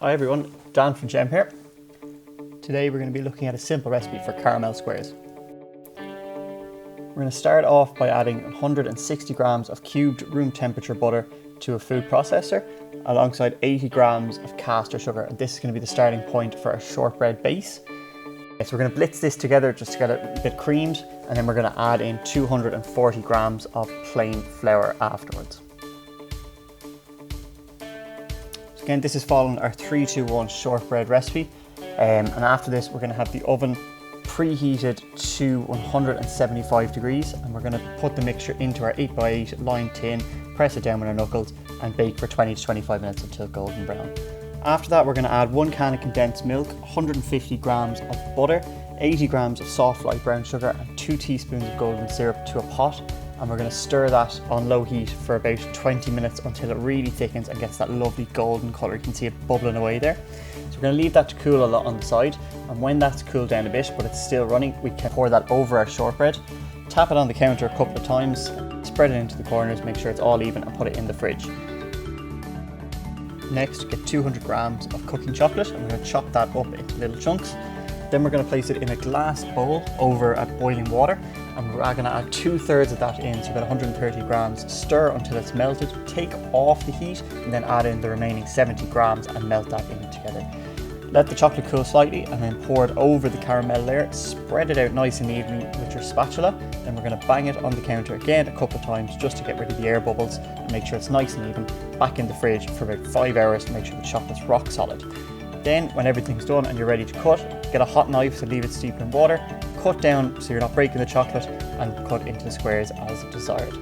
Hi everyone, Dan from Gem here. Today we're going to be looking at a simple recipe for caramel squares. We're going to start off by adding 160 grams of cubed room temperature butter to a food processor alongside 80 grams of caster sugar, and this is going to be the starting point for our shortbread base. So we're going to blitz this together just to get it a bit creamed, and then we're going to add in 240 grams of plain flour afterwards. Again, this is following our 3-2-1 shortbread recipe, and after this we're going to have the oven preheated to 175 degrees, and we're going to put the mixture into our 8x8 lined tin, press it down with our knuckles and bake for 20 to 25 minutes until golden brown. After that we're going to add 1 can of condensed milk, 150 grams of butter, 80 grams of soft light brown sugar and 2 teaspoons of golden syrup to a pot, and we're going to stir that on low heat for about 20 minutes until it really thickens and gets that lovely golden colour. You can see it bubbling away there. So we're going to leave that to cool a lot on the side, and when that's cooled down a bit but it's still running, we can pour that over our shortbread, tap it on the counter a couple of times, spread it into the corners, make sure it's all even and put it in the fridge. Next, get 200 grams of cooking chocolate, and we're going to chop that up into little chunks. Then we're going to place it in a glass bowl over at boiling water, and we're going to add 2/3 of that in, so about 130 grams. Stir until it's melted, take off the heat, and then add in the remaining 70 grams and melt that in together. Let the chocolate cool slightly and then pour it over the caramel layer. Spread it out nice and evenly with your spatula. Then we're going to bang it on the counter again a couple of times just to get rid of the air bubbles and make sure it's nice and even. Back in the fridge for about 5 hours to make sure the chocolate's rock solid. Then when everything's done and you're ready to cut, get a hot knife to leave it steep in water, cut down so you're not breaking the chocolate, and cut into the squares as desired.